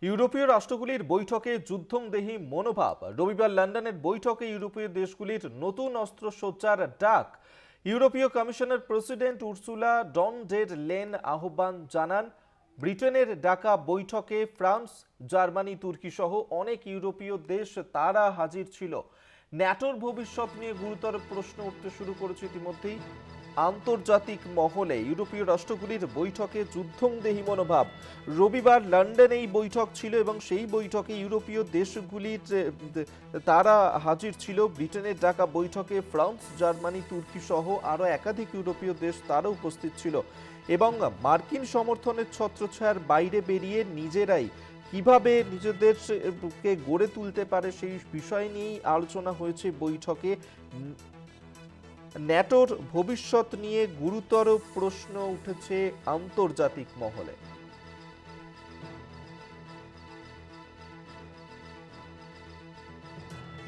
ইউরোপীয় রাষ্ট্রগুলির বৈঠকে যুদ্ধংদেহী মনোভাব। রবিবার লন্ডনের বৈঠকে ইউরোপীয় দেশগুলির নতুন অস্ত্রসজ্জার ডাক। ইউরোপীয় কমিশনের প্রেসিডেন্ট উর্সুলা ডন ডের লেন আহ্বান জানান। ব্রিটেনের ডাকা বৈঠকে ফ্রান্স, জার্মানি, তুর্কি সহ অনেক ইউরোপীয় দেশ তারা হাজির ছিল। ন্যাটোর ভবিষ্যৎ নিয়ে গুরুতর প্রশ্ন উঠতে শুরু করেছে ইতিমধ্যেই আন্তর্জাতিক মহলে। ইউরোপীয় রাষ্ট্রগুলির বৈঠকে যুদ্ধংদেহী মনোভাব। রবিবার লন্ডনে এই বৈঠক ছিল এবং সেই বৈঠকে ইউরোপীয় দেশগুলির তারা হাজির ছিল। ব্রিটেনের ডাকা বৈঠকে ফ্রান্স, জার্মানি, তুর্কি সহ আরও একাধিক ইউরোপীয় দেশ তারা উপস্থিত ছিল এবং মার্কিন সমর্থনের ছত্রছায়ার বাইরে বেরিয়ে নিজেরাই কিভাবে নিজেদেরকে গড়ে তুলতে পারে সেই বিষয় নিয়েই আলোচনা হয়েছে বৈঠকে। ন্যাটোর ভবিষ্যৎ নিয়ে গুরুতর প্রশ্ন উঠেছে আন্তর্জাতিক মহলে।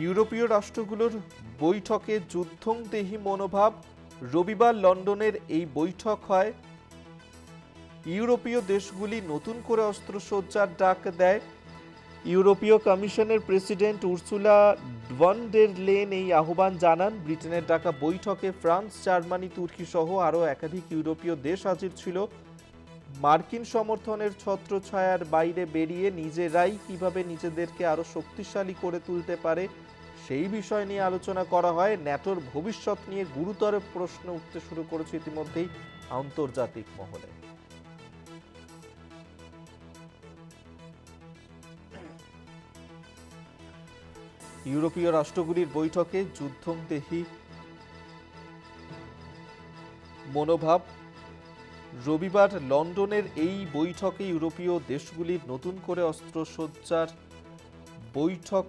ইউরোপীয় রাষ্ট্রগুলোর বৈঠকে যুদ্ধংদেহী মনোভাব। রবিবার লন্ডনের এই বৈঠক হয়। ইউরোপীয় দেশগুলি নতুন করে অস্ত্রসজ্জার ডাক দেয়। ইউরোপীয় কমিশনের president Ursula von der Leyen এই আহ্বান জানান। ব্রিটেনের ডাকা বৈঠকে ফ্রান্স, জার্মানি, তুর্কি সহ আরও একাধিক ইউরোপীয় দেশ হাজির ছিল। মার্কিন সমর্থনের ছত্রছায়ার বাইরে বেরিয়ে নিজেরাই কিভাবে নিজেদেরকে আরও শক্তিশালী করে তুলতে পারে সেই বিষয় নিয়ে আলোচনা করা হয়। ন্যাটোর ভবিষ্যৎ নিয়ে গুরুতর প্রশ্ন উঠতে শুরু করেছে ইতিমধ্যেই আন্তর্জাতিক মহলে। ইউরোপীয় রাষ্ট্রগুলির বৈঠকে যুদ্ধংদেহী মনোভাব। রবিবার লন্ডনের এই বৈঠকে ইউরোপীয় দেশগুলির নতুন করে অস্ত্রসজ্জার বৈঠক।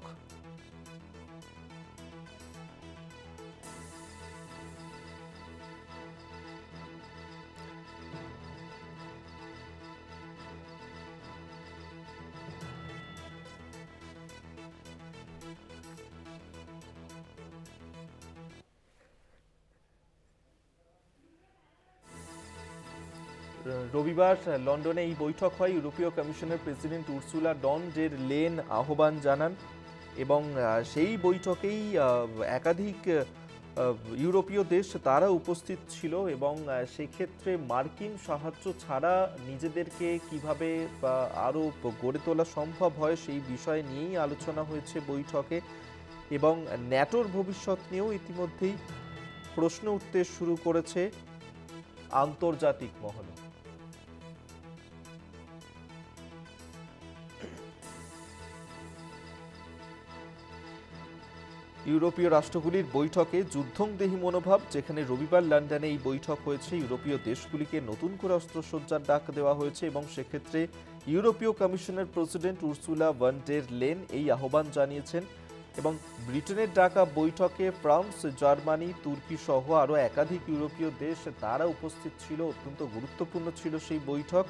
রবিবার লন্ডনে এই বৈঠক হয়। ইউরোপীয় কমিশনের প্রেসিডেন্ট উর্সুলা ডন ডের লেন আহ্বান জানান এবং সেই বৈঠকেই একাধিক ইউরোপীয় দেশ তারা উপস্থিত ছিল এবং সেক্ষেত্রে মার্কিন সাহায্য ছাড়া নিজেদেরকে কিভাবে আরও গড়ে তোলা সম্ভব হয় সেই বিষয় নিয়েই আলোচনা হয়েছে বৈঠকে এবং ন্যাটোর ভবিষ্যৎ নিয়েও ইতিমধ্যেই প্রশ্ন উঠতে শুরু করেছে আন্তর্জাতিক মহলে। ইউরোপীয় রাষ্ট্রগুলির বৈঠকে যুদ্ধংদেহী মনোভাব। যেখানে রবিবার লন্ডনে এই বৈঠক হয়েছে, ইউরোপীয় দেশগুলিকে নতুন করে অস্ত্রসজ্জার ডাক দেওয়া হয়েছে এবং সেক্ষেত্রে ইউরোপীয় কমিশনের president Ursula von der Leyen এই আহ্বান জানিয়েছেন এবং ব্রিটেনের ডাকা বৈঠকে ফ্রান্স, জার্মানি, তুর্কি সহ আরও একাধিক ইউরোপীয় দেশ তারা উপস্থিত ছিল। অত্যন্ত গুরুত্বপূর্ণ ছিল সেই বৈঠক।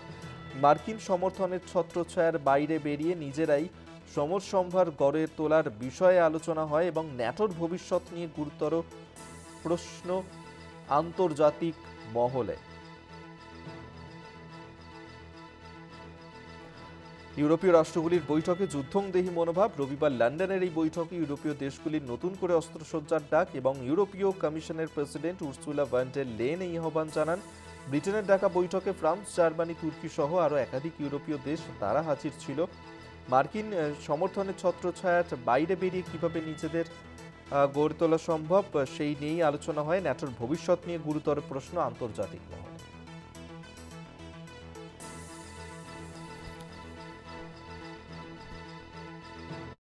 মার্কিন সমর্থনের ছত্রছায়ার বাইরে বেরিয়ে নিজেরাই সমর সম্ভার গড়ে তোলার বিষয়ে আলোচনা হয় এবং ন্যাটোর ভবিষ্যৎ নিয়ে গুরুতর প্রশ্ন আন্তর্জাতিক মহলে। ইউরোপীয় রাষ্ট্রগুলির বৈঠকে যুদ্ধংদেহী মনোভাব। রবিবার লন্ডনের এই বৈঠকে ইউরোপীয় দেশগুলির নতুন করে অস্ত্রসজ্জার ডাক এবং ইউরোপীয় কমিশনের president Ursula von der Leyen এই আহ্বান জানান। ব্রিটেনের ডাকা বৈঠকে ফ্রান্স, জার্মানি, তুর্কি সহ আরও একাধিক ইউরোপীয় দেশ তারা হাজির ছিল। মার্কিন সমর্থনের ছত্রছায়ার বাইরে বেরিয়ে কিভাবে নিজেদের গড়ে তোলা সম্ভব সেই নিয়েই আলোচনা হয়। ন্যাটোর ভবিষ্যৎ নিয়ে গুরুতর প্রশ্ন আন্তর্জাতিক মহলে।